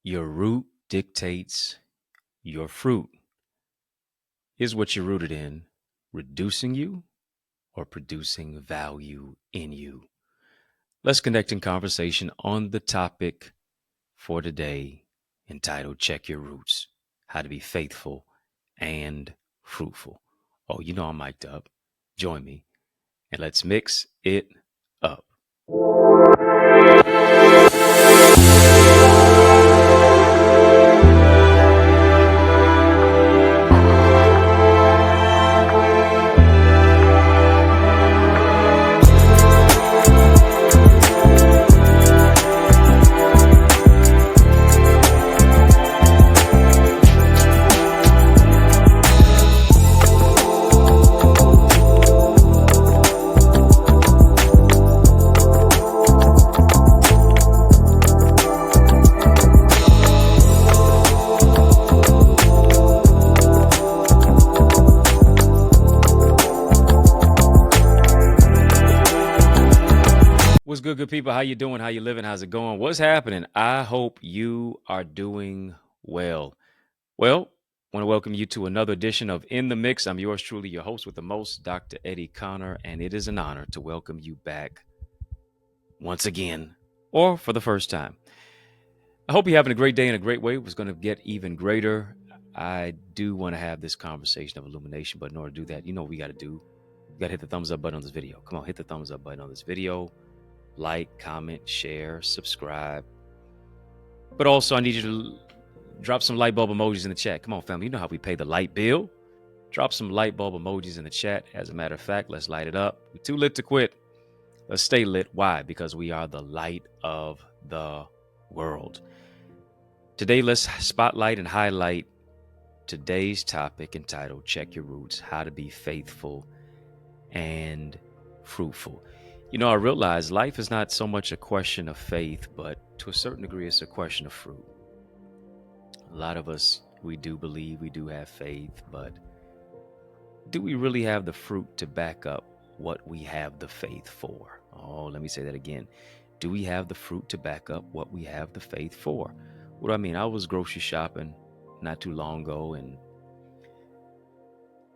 Your root dictates your fruit. Is what you're rooted in reducing you or producing value in you? Let's connect in conversation on the topic for today entitled Check Your Roots, How to Be Faithful and Fruitful. Oh, you know I'm mic'd up. Join me and let's mix it up. What's good people? How you doing? How you living? How's it going? What's happening? I hope you are doing well. Well, want to welcome you to another edition of In the Mix. I'm yours truly, your host with the most, Dr. Eddie Connor, and it is an honor to welcome you back once again, or for the first time. I hope you're having a great day in a great way. It was going to get even greater. I do want to have this conversation of illumination, but in order to do that, you know what we got to do. You got to hit the thumbs up button on this video. Come on, hit the thumbs up button on this video. Like, comment, share, subscribe. But also, I need you to drop some light bulb emojis in the chat. Come on, family. You know how we pay the light bill. Drop some light bulb emojis in the chat. As a matter of fact, let's light it up. We're too lit to quit. Let's stay lit. Why? Because we are the light of the world. Today, let's spotlight and highlight today's topic entitled Check Your Roots, How to Be Faithful and Fruitful. You know, I realize life is not so much a question of faith, but to a certain degree, it's a question of fruit. A lot of us, we do believe, we do have faith, but do we really have the fruit to back up what we have the faith for? Oh, let me say that again. Do we have the fruit to back up what we have the faith for? What do I mean? I was grocery shopping not too long ago and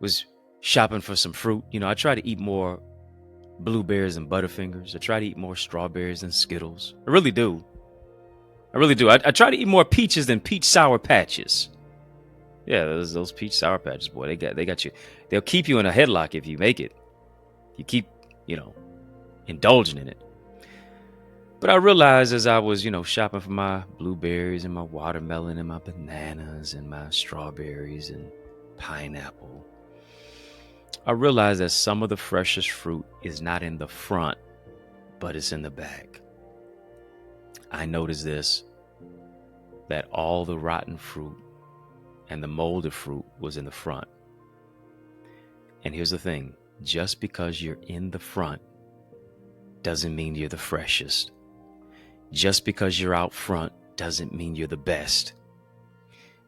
was shopping for some fruit. You know, I try to eat more blueberries and Butterfingers. I try to eat more strawberries and Skittles. I really do. I try to eat more peaches than peach sour patches. Yeah, those peach sour patches, boy, they got you. They'll keep you in a headlock if you make it. You keep, indulging in it. But I realized as I was, shopping for my blueberries and my watermelon and my bananas and my strawberries and pineapple, I realized that some of the freshest fruit is not in the front, but it's in the back. I noticed this, that all the rotten fruit and the molded fruit was in the front. And here's the thing, just because you're in the front doesn't mean you're the freshest. Just because you're out front doesn't mean you're the best.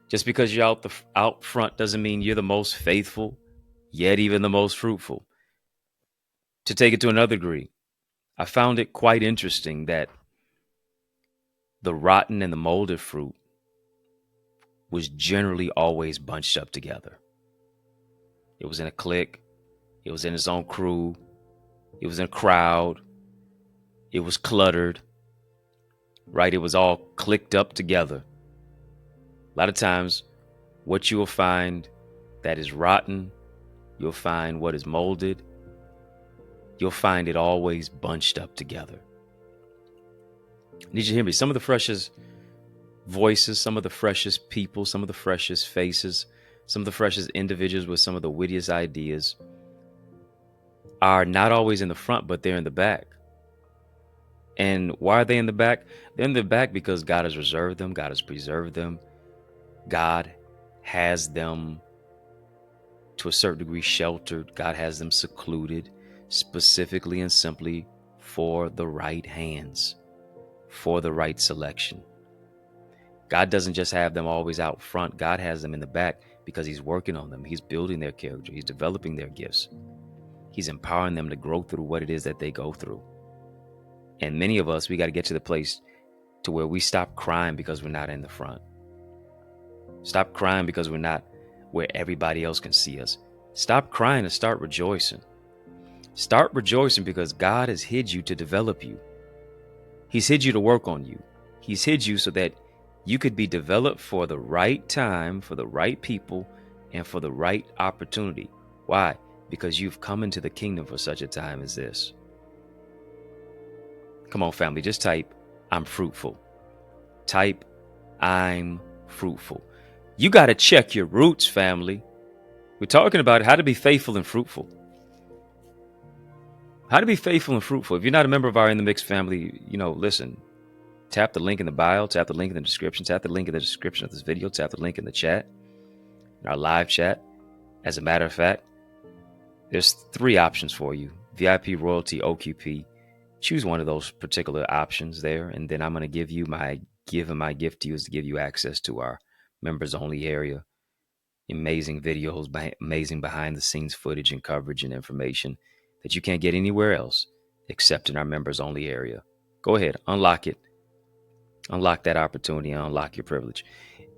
Just because you're out front doesn't mean you're the most faithful, yet even the most fruitful. To take it to another degree, I found it quite interesting that the rotten and the molded fruit was generally always bunched up together. It was in a clique. It was in its own crew. It was in a crowd. It was cluttered, right? It was all clicked up together. A lot of times, what you will find that is rotten, you'll find what is molded, you'll find it always bunched up together. I need you to hear me. Some of the freshest voices, some of the freshest people, some of the freshest faces, some of the freshest individuals with some of the wittiest ideas are not always in the front, but they're in the back. And why are they in the back? They're in the back because God has reserved them. God has preserved them. God has them to a certain degree sheltered. God has them secluded specifically and simply for the right hands, for the right selection. God doesn't just have them always out front. God has them in the back because he's working on them. He's building their character. He's developing their gifts. He's empowering them to grow through what it is that they go through. And many of us, we got to get to the place to where we stop crying because we're not in the front. Stop crying because we're not where everybody else can see us. Stop crying and start rejoicing. Start rejoicing because God has hid you to develop you. He's hid you to work on you. He's hid you so that you could be developed for the right time, for the right people, and for the right opportunity. Why? Because you've come into the kingdom for such a time as this. Come on, family, just type, I'm fruitful. Type, I'm fruitful. You got to check your roots, family. We're talking about how to be faithful and fruitful. How to be faithful and fruitful. If you're not a member of our In the Mix family, listen, tap the link in the bio, tap the link in the description, tap the link in the description of this video, tap the link in the chat, in our live chat. As a matter of fact, there's 3 options for you: VIP, Royalty, OQP. Choose one of those particular options there, and then I'm going to give you my gift to you is to give you access to our members only area. Amazing videos, amazing behind the scenes footage and coverage and information that you can't get anywhere else except in our members only area. Go ahead, unlock it. Unlock that opportunity and unlock your privilege.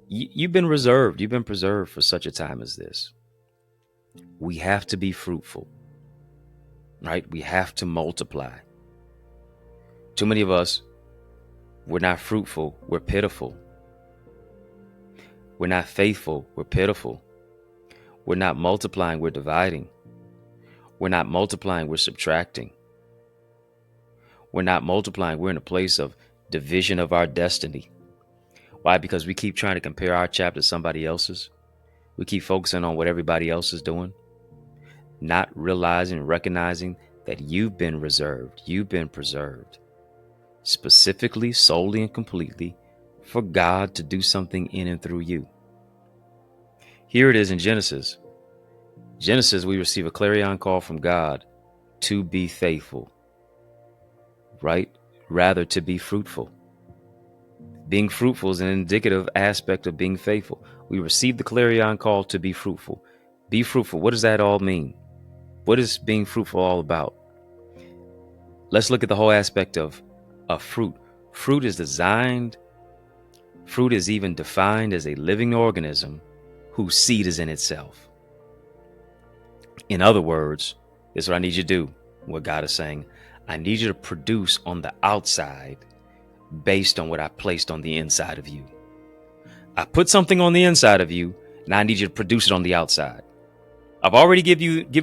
You've been reserved. You've been preserved for such a time as this. We have to be fruitful, right? We have to multiply. Too many of us, we're not fruitful. We're pitiful. We're not faithful. We're pitiful. We're not multiplying. We're dividing. We're not multiplying. We're subtracting. We're not multiplying. We're in a place of division of our destiny. Why? Because we keep trying to compare our chapter to somebody else's. We keep focusing on what everybody else is doing, not realizing, recognizing that you've been reserved. You've been preserved specifically, solely, and completely for God to do something in and through you. Here it is in Genesis. Genesis, we receive a clarion call from God to be faithful, right? Rather to be fruitful. Being fruitful is an indicative aspect of being faithful. We receive the clarion call to be fruitful. Be fruitful. What does that all mean? What is being fruitful all about? Let's look at the whole aspect of fruit. Fruit is even defined as a living organism whose seed is in itself. In other words, this is what I need you to do. What God is saying, I need you to produce on the outside based on what I placed on the inside of you. I put something on the inside of you, and I need you to produce it on the outside. I've already given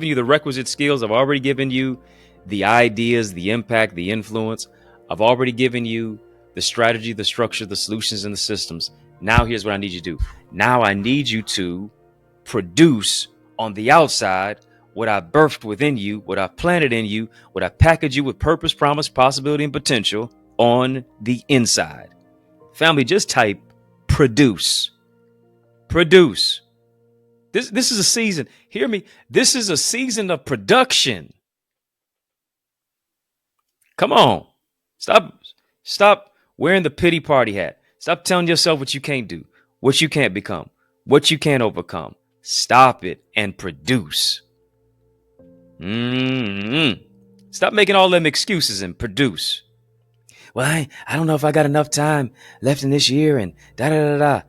you the requisite skills. I've already given you the ideas, the impact, the influence. I've already given you the strategy, the structure, the solutions, and the systems. Now here's what I need you to do. Now I need you to produce on the outside what I birthed within you, what I planted in you, what I packaged you with purpose, promise, possibility, and potential on the inside. Family, just type produce. Produce. This is a season. Hear me. This is a season of production. Come on. Stop wearing the pity party hat. Stop telling yourself what you can't do, what you can't become, what you can't overcome. Stop it and produce. Stop making all them excuses and produce. Well, I don't know if I got enough time left in this year and da da da da.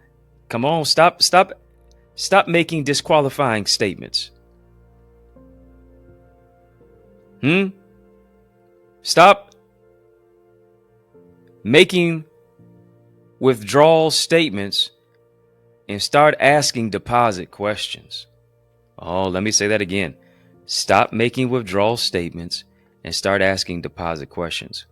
Come on, stop making disqualifying statements. Stop making withdrawal statements and start asking deposit questions. Oh, let me say that again. Stop making withdrawal statements and start asking deposit questions.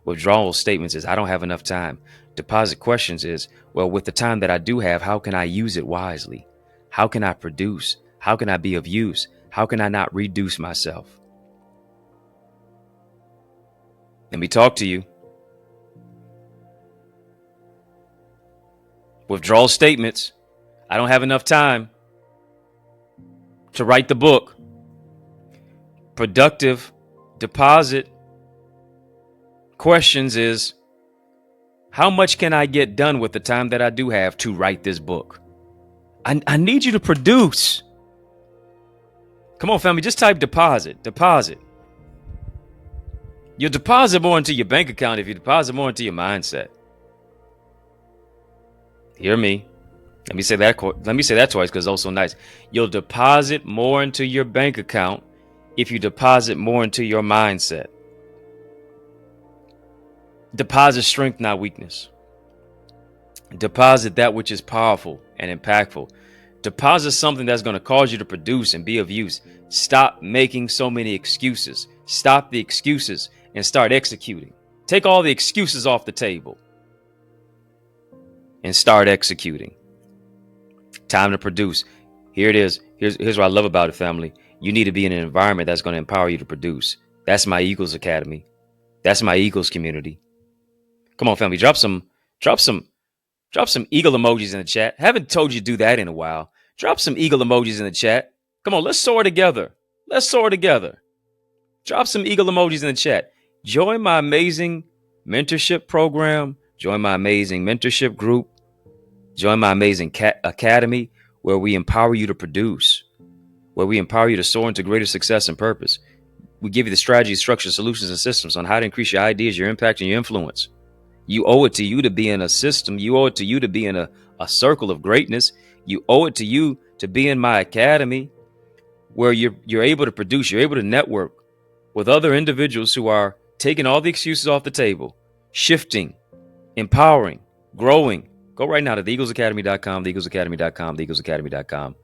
Withdrawal statements is, I don't have enough time. Deposit questions is, well, with the time that I do have, how can I use it wisely? How can I produce? How can I be of use? How can I not reduce myself? Let me talk to you. Withdrawal statements. I don't have enough time to write the book. Productive deposit questions is, how much can I get done with the time that I do have to write this book? I need you to produce. Come on, family, just type deposit. You'll deposit more into your bank account if you deposit more into your mindset. Hear me. Let me say that. Let me say that twice because it's also nice. You'll deposit more into your bank account if you deposit more into your mindset. Deposit strength, not weakness. Deposit that which is powerful and impactful. Deposit something that's going to cause you to produce and be of use. Stop making so many excuses. Stop the excuses and start executing. Take all the excuses off the table and start executing. Time to produce. Here it is. Here's what I love about it, family. You need to be in an environment that's going to empower you to produce. That's my Eagles Academy. That's my Eagles community. Come on, family. Drop some eagle emojis in the chat. Haven't told you to do that in a while. Drop some eagle emojis in the chat. Come on, let's soar together. Let's soar together. Drop some eagle emojis in the chat. Join my amazing mentorship program. Join my amazing mentorship group. Join my amazing academy where we empower you to produce, where we empower you to soar into greater success and purpose. We give you the strategies, structures, solutions, and systems on how to increase your ideas, your impact, and your influence. You owe it to you to be in a system. You owe it to you to be in a circle of greatness. You owe it to you to be in my academy where you're able to produce, you're able to network with other individuals who are taking all the excuses off the table, shifting, empowering, growing. Go right now to theeaglesacademy.com, theeaglesacademy.com, theeaglesacademy.com.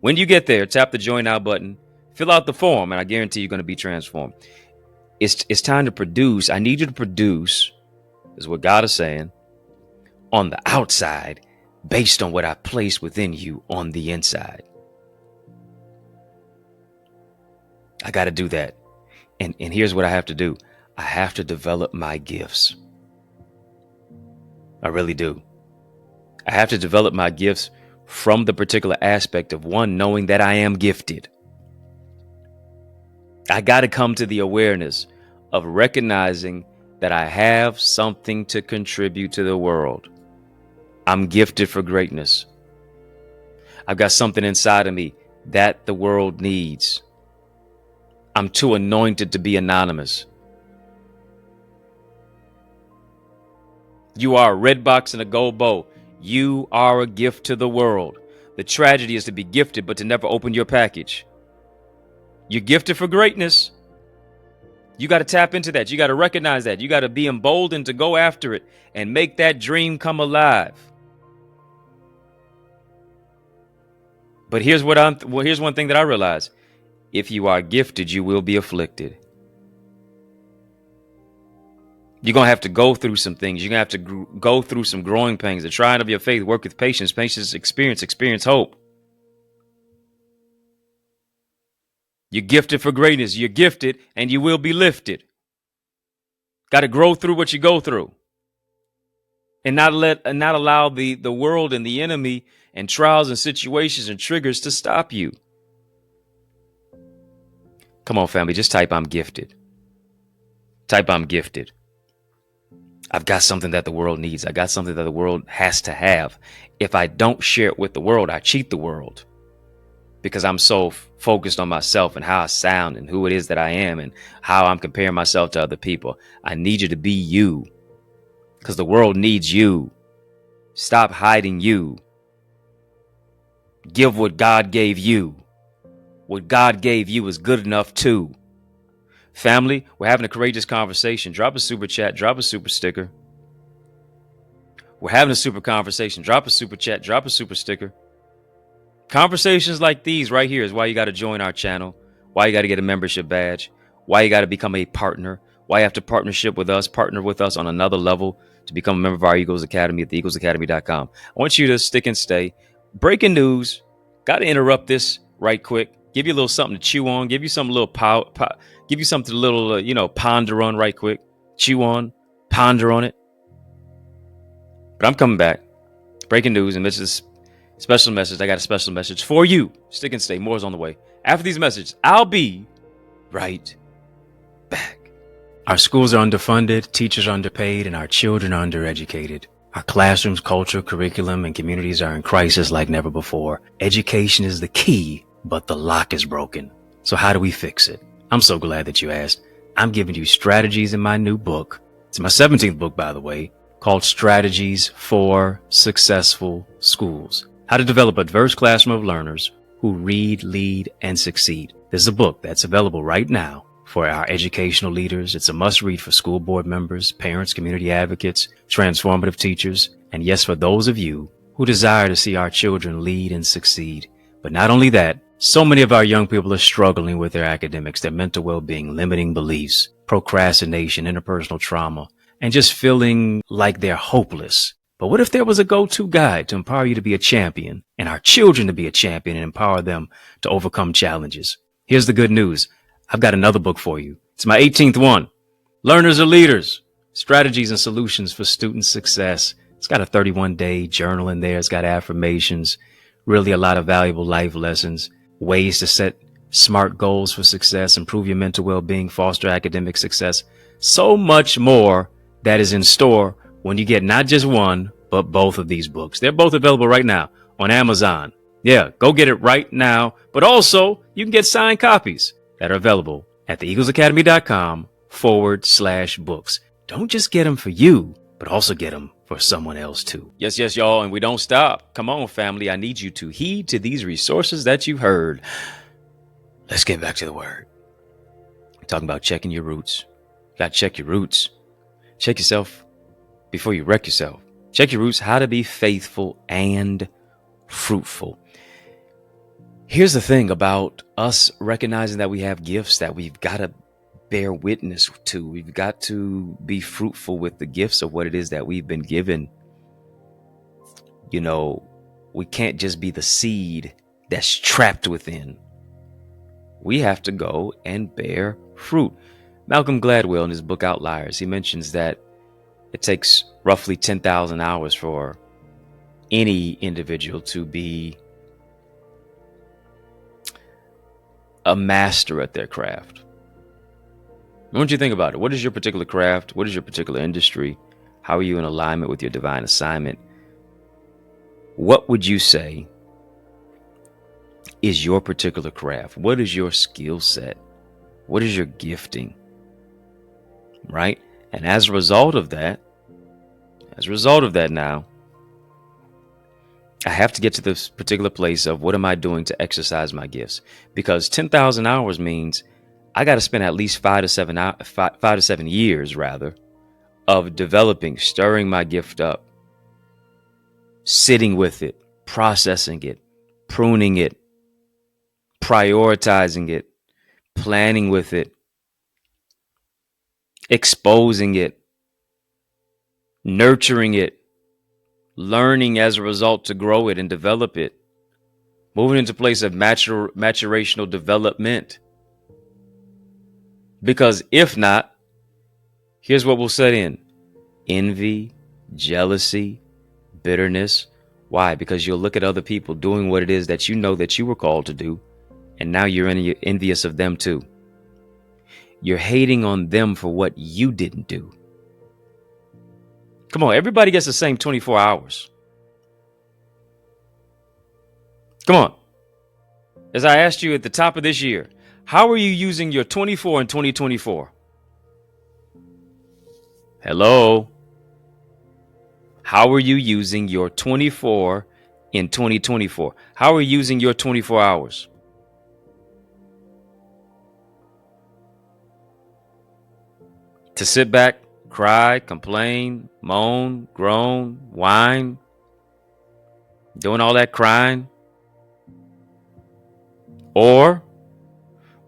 When you get there, tap the join now button, fill out the form, and I guarantee you're going to be transformed. It's time to produce. I need you to produce, is what God is saying, on the outside based on what I placed within you on the inside. I got to do that. And here's what I have to do. I have to develop my gifts. I really do. I have to develop my gifts from the particular aspect of one, knowing that I am gifted. I got to come to the awareness of recognizing that I have something to contribute to the world. I'm gifted for greatness. I've got something inside of me that the world needs. I'm too anointed to be anonymous. You are a red box and a gold bow. You are a gift to the world. The tragedy is to be gifted, but to never open your package. You're gifted for greatness. You got to tap into that. You got to recognize that. You got to be emboldened to go after it and make that dream come alive. But here's one thing that I realize. If you are gifted, you will be afflicted. You're going to have to go through some things. You're going to have to go through some growing pains. The trying of your faith, work with patience, experience hope. You're gifted for greatness. You're gifted and you will be lifted. Got to grow through what you go through. And not allow the world and the enemy and trials and situations and triggers to stop you. Come on, family, just type I'm gifted. Type I'm gifted. I've got something that the world needs. I got something that the world has to have. If I don't share it with the world, I cheat the world because I'm so focused on myself and how I sound and who it is that I am and how I'm comparing myself to other people. I need you to be you because the world needs you. Stop hiding you. Give what God gave you. What God gave you is good enough too. Family, we're having a courageous conversation. Drop a super chat, drop a super sticker. We're having a super conversation. Drop a super chat, drop a super sticker. Conversations like these right here is why you got to join our channel, why you got to get a membership badge, why you got to become a partner, why you have to partner with us on another level to become a member of our Eagles Academy at theeaglesacademy.com. I want you to stick and stay. Breaking news. Got to interrupt this right quick. Give you a little something to chew on. Give you some little give you something a little, ponder on right quick. Chew on, ponder on it. But I'm coming back. Breaking news, and this is a special message. I got a special message for you. Stick and stay. More is on the way. After these messages, I'll be right back. Our schools are underfunded, teachers are underpaid, and our children are undereducated. Our classrooms, culture, curriculum, and communities are in crisis like never before. Education is the key, but the lock is broken. So how do we fix it? I'm so glad that you asked. I'm giving you strategies in my new book. It's my 17th book, by the way, called Strategies for Successful Schools: How to Develop a Diverse Classroom of Learners Who Read, Lead, and Succeed. This is a book that's available right now for our educational leaders. It's a must-read for school board members, parents, community advocates, transformative teachers, and yes, for those of you who desire to see our children lead and succeed. But not only that, so many of our young people are struggling with their academics, their mental well-being, limiting beliefs, procrastination, interpersonal trauma, and just feeling like they're hopeless. But what if there was a go-to guide to empower you to be a champion and our children to be a champion and empower them to overcome challenges? Here's the good news. I've got another book for you. It's my 18th one. Learners are Leaders: Strategies and Solutions for Student Success. It's got a 31-day journal in there. It's got affirmations, really a lot of valuable life lessons, ways to set smart goals for success, improve your mental well-being, foster academic success. So much more that is in store when you get not just one, but both of these books. They're both available right now on Amazon. Yeah, go get it right now. But also, you can get signed copies that are available at theeaglesacademy.com/books. Don't just get them for you, but also get them for someone else too. Yes, y'all. And we don't stop. Come on, family. I need you to heed to these resources that you heard. Let's get back to the word. We're talking about checking your roots. You got to check your roots. Check yourself before you wreck yourself. Check your roots, how to be faithful and fruitful. Here's the thing about us recognizing that we have gifts that we've got to bear witness to. We've got to be fruitful with the gifts of what it is that we've been given. You know, we can't just be the seed that's trapped within. We have to go and bear fruit. Malcolm Gladwell in his book Outliers, he mentions that it takes roughly 10,000 hours for any individual to be a master at their craft. I want you to think about it. What is your particular craft? What is your particular industry? How are you in alignment with your divine assignment? What would you say is your particular craft? What is your skill set? What is your gifting? Right? And as a result of that now, I have to get to this particular place of what am I doing to exercise my gifts? Because 10,000 hours means I got to spend at least 5 to 7 years rather of developing, stirring my gift up, sitting with it, processing it, pruning it, prioritizing it, planning with it, exposing it, nurturing it, learning as a result to grow it and develop it, moving into a place of maturational development. Because if not, here's what will set in: envy, jealousy, bitterness. Why? Because you'll look at other people doing what it is that you know that you were called to do, and now you're envious of them too. You're hating on them for what you didn't do. Come on, everybody gets the same 24 hours. Come on. As I asked you at the top of this year, how are you using your 24 in 2024? Hello? How are you using your 24 in 2024? How are you using your 24 hours? To sit back, cry, complain, moan, groan, whine, doing all that crying? Or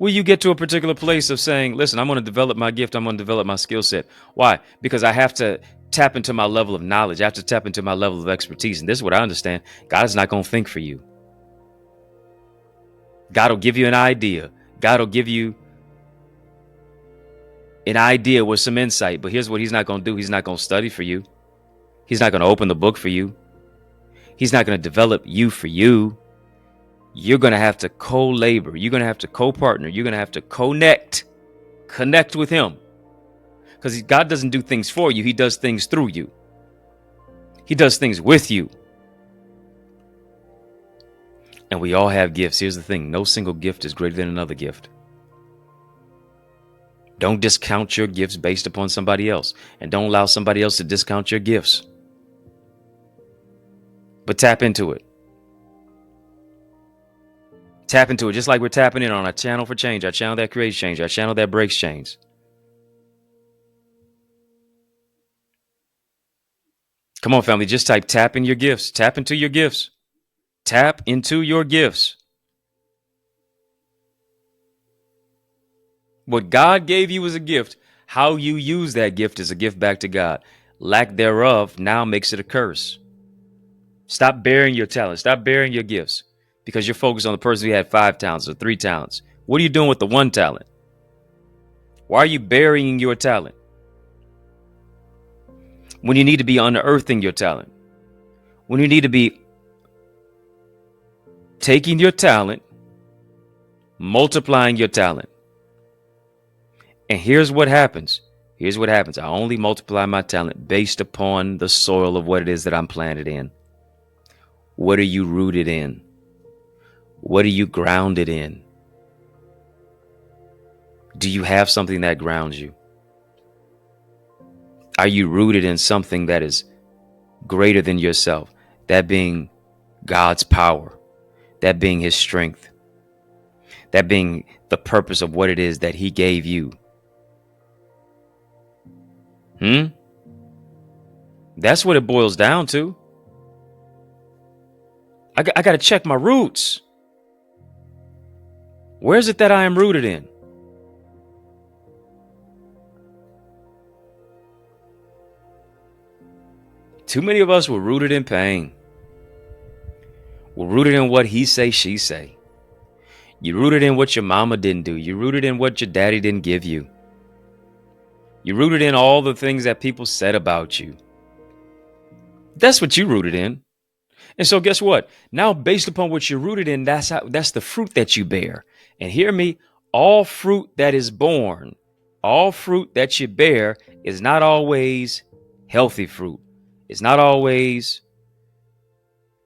will you get to a particular place of saying, listen, I'm going to develop my gift. I'm going to develop my skill set. Why? Because I have to tap into my level of knowledge. I have to tap into my level of expertise. And this is what I understand. God is not going to think for you. God will give you an idea. God will give you an idea with some insight. But here's what he's not going to do. He's not going to study for you. He's not going to open the book for you. He's not going to develop you for you. You're going to have to co-labor. You're going to have to co-partner. You're going to have to connect with him. Because God doesn't do things for you. He does things through you. He does things with you. And we all have gifts. Here's the thing. No single gift is greater than another gift. Don't discount your gifts based upon somebody else. And don't allow somebody else to discount your gifts. But tap into it. Tap into it just like we're tapping in on our channel for change, our channel that creates change, our channel that breaks change. Come on, family. Just type tap in your gifts. Tap into your gifts. Tap into your gifts. What God gave you is a gift. How you use that gift is a gift back to God. Lack thereof now makes it a curse. Stop bearing your talent. Stop bearing your gifts because you're focused on the person who had 5 talents or 3 talents. What are you doing with the 1 talent? Why are you burying your talent when you need to be unearthing your talent? When you need to be taking your talent, multiplying your talent. And here's what happens. Here's what happens. I only multiply my talent based upon the soil of what it is that I'm planted in. What are you rooted in? What are you grounded in? Do you have something that grounds you? Are you rooted in something that is greater than yourself? That being God's power, that being his strength, that being the purpose of what it is that he gave you. That's what it boils down to. I got to check my roots. Where is it that I am rooted in? Too many of us were rooted in pain. We're rooted in what he say, she say. You're rooted in what your mama didn't do. You're rooted in what your daddy didn't give you. You're rooted in all the things that people said about you. That's what you're rooted in. And so guess what? Now, based upon what you're rooted in, that's the fruit that you bear. And hear me, all fruit that is born, all fruit that you bear is not always healthy fruit. It's not always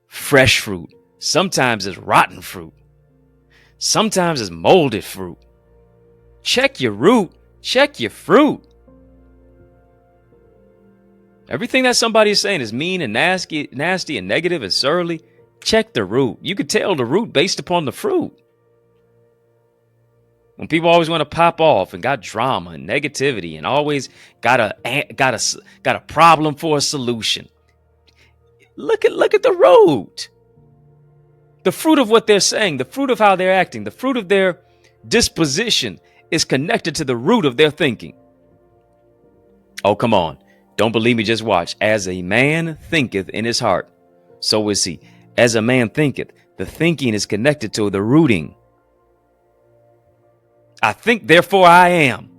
fresh fruit. Sometimes it's rotten fruit. Sometimes it's molded fruit. Check your root. Check your fruit. Everything that somebody is saying is mean and nasty and negative and surly. Check the root. You could tell the root based upon the fruit. When people always want to pop off and got drama and negativity and always got a problem for a solution. Look at the root. The fruit of what they're saying, the fruit of how they're acting, the fruit of their disposition is connected to the root of their thinking. Oh, come on. Don't believe me, just watch. As a man thinketh in his heart, so is he. As a man thinketh, the thinking is connected to the rooting. I think, therefore I am.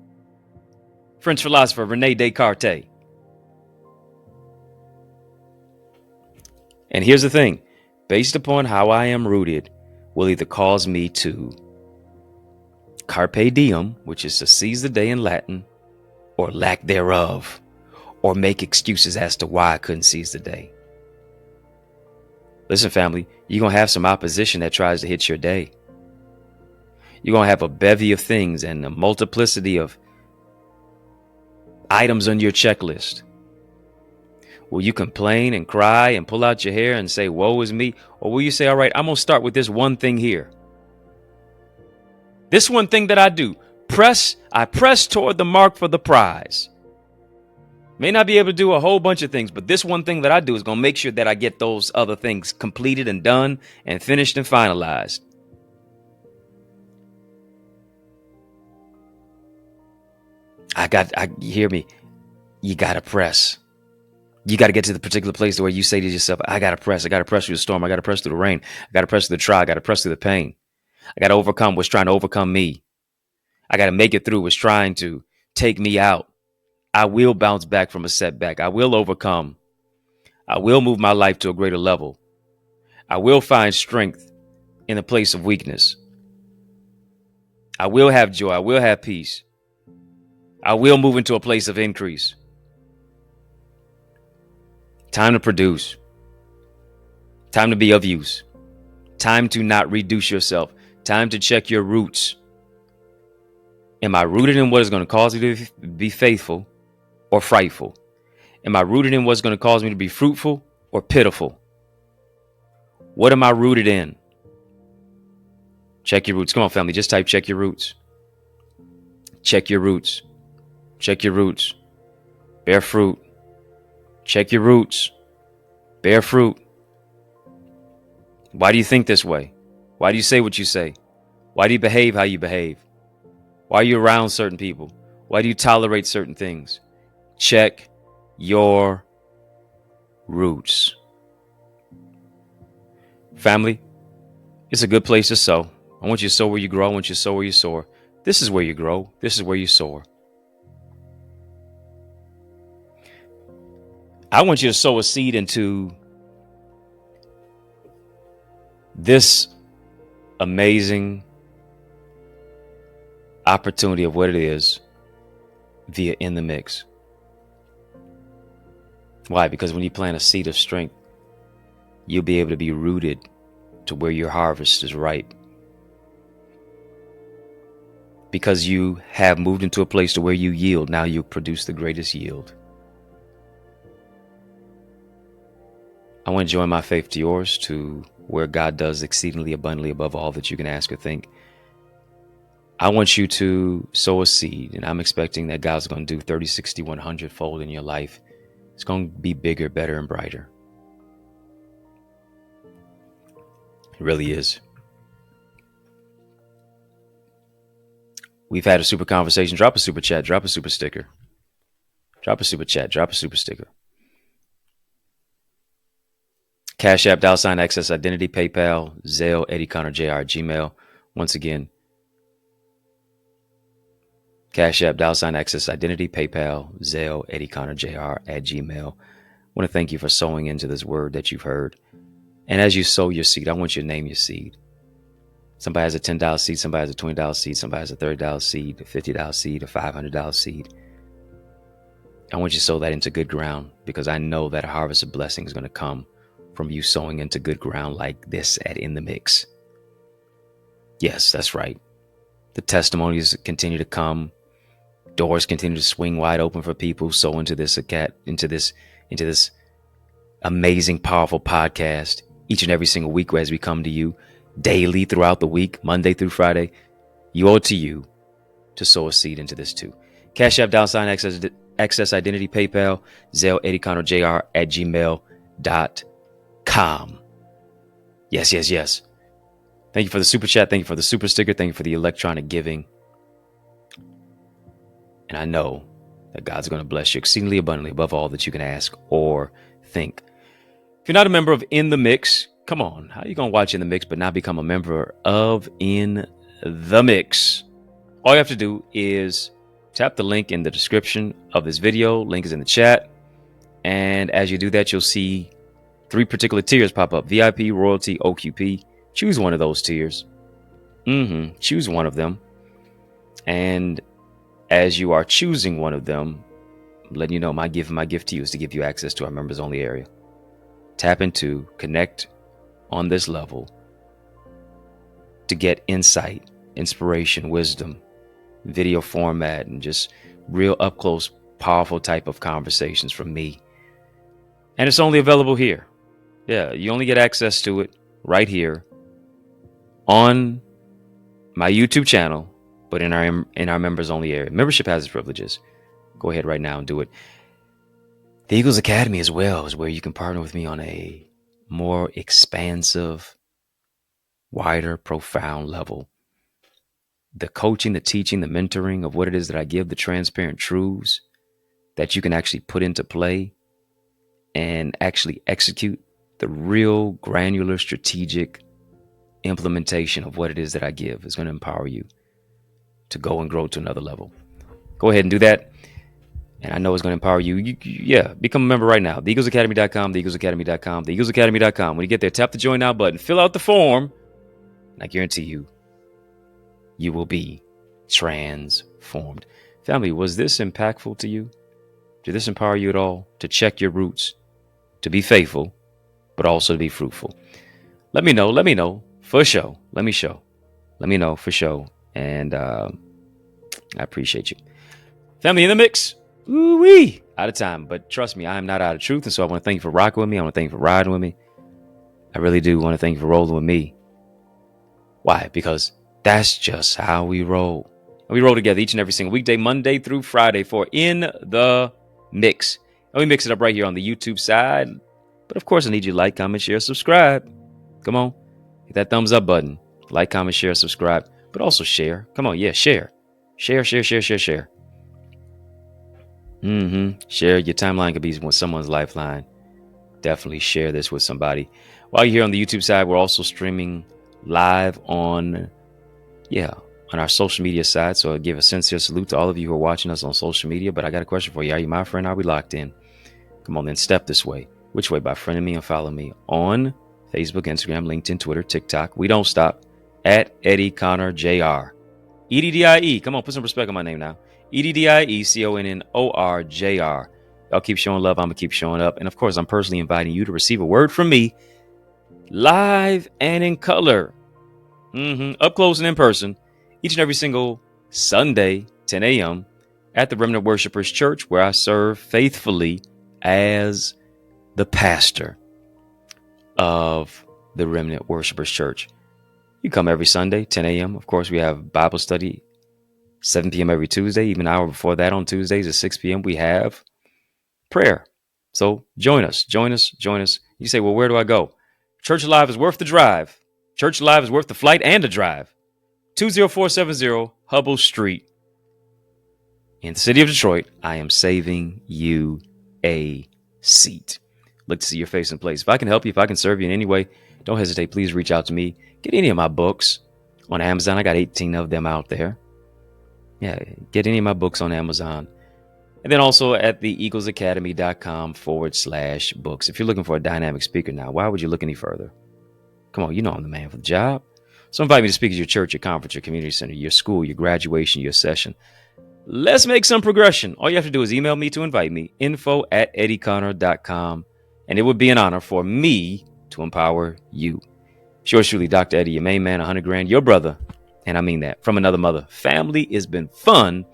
French philosopher Rene Descartes. And here's the thing. Based upon how I am rooted will either cause me to carpe diem, which is to seize the day in Latin, or lack thereof, or make excuses as to why I couldn't seize the day. Listen, family, you're going to have some opposition that tries to hit your day. You're going to have a bevy of things and a multiplicity of items on your checklist. Will you complain and cry and pull out your hair and say, woe is me? Or will you say, all right, I'm going to start with this one thing here. This one thing that I do, I press toward the mark for the prize. May not be able to do a whole bunch of things, but this one thing that I do is going to make sure that I get those other things completed and done and finished and finalized. Hear me. You got to press. You got to get to the particular place where you say to yourself, I got to press through the storm. I got to press through the rain. I got to press through the trial. I got to press through the pain. I got to overcome what's trying to overcome me. I got to make it through what's trying to take me out. I will bounce back from a setback. I will overcome. I will move my life to a greater level. I will find strength in a place of weakness. I will have joy. I will have peace. I will move into a place of increase. Time to produce. Time to be of use. Time to not reduce yourself. Time to check your roots. Am I rooted in what is going to cause me to be faithful or frightful? Am I rooted in what's going to cause me to be fruitful or pitiful? What am I rooted in? Check your roots. Come on, family. Just type check your roots. Check your roots. Check your roots. Bear fruit. Check your roots. Bear fruit. Why do you think this way? Why do you say what you say? Why do you behave how you behave? Why are you around certain people? Why do you tolerate certain things? Check your roots. Family, it's a good place to sow. I want you to sow where you grow. I want you to sow where you soar. This is where you grow. This is where you soar. I want you to sow a seed into this amazing opportunity of what it is via In the Mix. Why? Because when you plant a seed of strength, you'll be able to be rooted to where your harvest is ripe. Because you have moved into a place to where you yield, now you produce the greatest yield. I want to join my faith to yours to where God does exceedingly abundantly above all that you can ask or think. I want you to sow a seed, and I'm expecting that God's going to do 30, 60, 100 fold in your life. It's going to be bigger, better, and brighter. It really is. We've had a super conversation. Drop a super chat. Drop a super sticker. Drop a super chat. Drop a super sticker. Cash App, $ Access Identity, PayPal, Zelle, EddieConnorJr, Gmail. Once again, Cash App, $ Access Identity, PayPal, Zelle, EddieConnorJr at Gmail. I want to thank you for sowing into this word that you've heard. And as you sow your seed, I want you to name your seed. Somebody has a $10 seed, somebody has a $20 seed, somebody has a $30 seed, a $50 seed, a $500 seed. I want you to sow that into good ground, because I know that a harvest of blessing is going to come from you sowing into good ground like this at In the Mix. Yes, that's right. The testimonies continue to come. Doors continue to swing wide open for people who sow into this amazing, powerful podcast each and every single week as we come to you daily throughout the week, Monday through Friday. You owe it to you to sow a seed into this too. Cash App, $ Access Identity, PayPal, Zelle, EddieConnorJr at gmail.com. Yes. Thank you for the super chat. Thank you for the super sticker. Thank you for the electronic giving. And I know that God's going to bless you exceedingly abundantly above all that you can ask or think. If you're not a member of In the Mix, come on. How are you going to watch In the Mix but not become a member of In the Mix? All you have to do is tap the link in the description of this video. Link is in the chat. And as you do that, you'll see 3 particular tiers pop up: VIP, Royalty, OQP. Choose one of those tiers. Choose one of them. And as you are choosing one of them, I'm letting you know my gift to you is to give you access to our members only area. Tap into, connect on this level to get insight, inspiration, wisdom, video format, and just real up close, powerful type of conversations from me. And it's only available here. Yeah, you only get access to it right here on my YouTube channel, but in our members only area. Membership has its privileges. Go ahead right now and do it. The Eagles Academy as well is where you can partner with me on a more expansive, wider, profound level. The coaching, the teaching, the mentoring of what it is that I give, the transparent truths that you can actually put into play and actually execute, the real granular strategic implementation of what it is that I give is going to empower you to go and grow to another level. Go ahead and do that. And I know it's going to empower you. Become a member right now. TheEaglesAcademy.com, TheEaglesAcademy.com, TheEaglesAcademy.com. When you get there, tap the Join Now button, fill out the form, and I guarantee you, you will be transformed. Family, was this impactful to you? Did this empower you at all to check your roots, to be faithful, but also to be fruitful? Let me know for sure. Let me know for sure. And I appreciate you. Family in the mix. Ooh-wee. Out of time. But trust me, I am not out of truth. And so I want to thank you for rocking with me. I want to thank you for riding with me. I really do want to thank you for rolling with me. Why? Because that's just how we roll. And we roll together each and every single weekday, Monday through Friday, for In the Mix. And we mix it up right here on the YouTube side. But of course, I need you to like, comment, share, subscribe. Come on. Hit that thumbs up button. Like, comment, share, subscribe. But also share. Come on. Yeah, share. Share. Share your timeline could be someone's lifeline. Definitely share this with somebody. While you're here on the YouTube side, we're also streaming live on our social media side. So I give a sincere salute to all of you who are watching us on social media. But I got a question for you. Are you my friend? Are we locked in? Come on, then step this way. Which way? By friending me and following me on Facebook, Instagram, LinkedIn, Twitter, TikTok. We don't stop. At EddieConnorJr. EDDIE. Come on, put some respect on my name now. EddieConnorJr. Y'all keep showing love. I'm going to keep showing up. And of course, I'm personally inviting you to receive a word from me live and in color. Up close and in person. Each and every single Sunday, 10 a.m. at the Remnant Worshipers Church, where I serve faithfully as the pastor of the Remnant Worshipers Church. You come every Sunday, 10 a.m. Of course, we have Bible study, 7 p.m. every Tuesday. Even an hour before that on Tuesdays at 6 p.m. we have prayer. So join us. You say, well, where do I go? Church Alive is worth the drive. Church Alive is worth the flight and the drive. 20470 Hubble Street in the city of Detroit. I am saving you a seat. Look to see your face in place. If I can help you, if I can serve you in any way, don't hesitate. Please reach out to me. Get any of my books on Amazon. I got 18 of them out there. Yeah, get any of my books on Amazon. And then also at theeaglesacademy.com/books. If you're looking for a dynamic speaker now, why would you look any further? Come on, you know I'm the man for the job. So invite me to speak at your church, your conference, your community center, your school, your graduation, your session. Let's make some progression. All you have to do is email me to invite me, info@eddieconnor.com. And it would be an honor for me to empower you. Yours truly, Dr. Eddie, your main man, 100 grand, your brother. And I mean that from another mother. Family has been fun,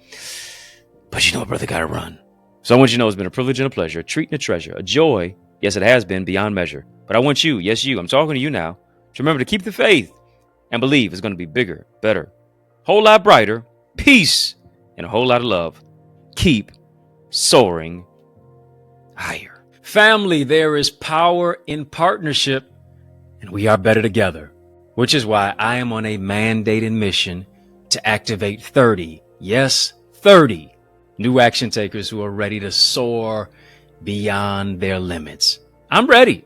but you know, brother got to run. So I want you to know it's been a privilege and a pleasure, a treat and a treasure, a joy. Yes, it has been beyond measure. But I want you, yes, you, I'm talking to you now, to remember to keep the faith and believe it's going to be bigger, better, whole lot brighter, peace, and a whole lot of love. Keep soaring higher. Family, there is power in partnership, and we are better together, which is why I am on a mandated mission to activate 30, yes, 30 new action takers who are ready to soar beyond their limits. I'm ready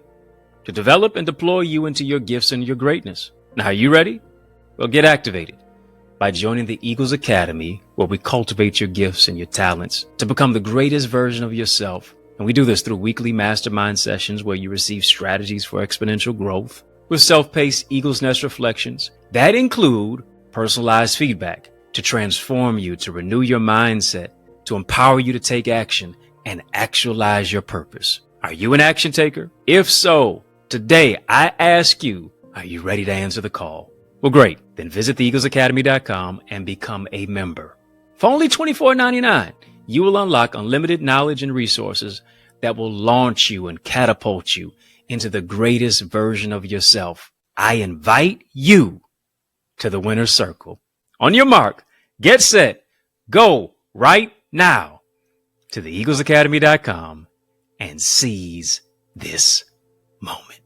to develop and deploy you into your gifts and your greatness. Now, are you ready? Well, get activated by joining the Eagles Academy, where we cultivate your gifts and your talents to become the greatest version of yourself. And we do this through weekly mastermind sessions where you receive strategies for exponential growth with self-paced Eagles Nest reflections that include personalized feedback to transform you, to renew your mindset, to empower you to take action and actualize your purpose. Are you an action taker? If so, today I ask you, are you ready to answer the call? Well, great. Then visit theeaglesacademy.com and become a member. For only $24.99, you will unlock unlimited knowledge and resources that will launch you and catapult you into the greatest version of yourself. I invite you to the winner's circle. On your mark, get set, go right now to theeaglesacademy.com and seize this moment.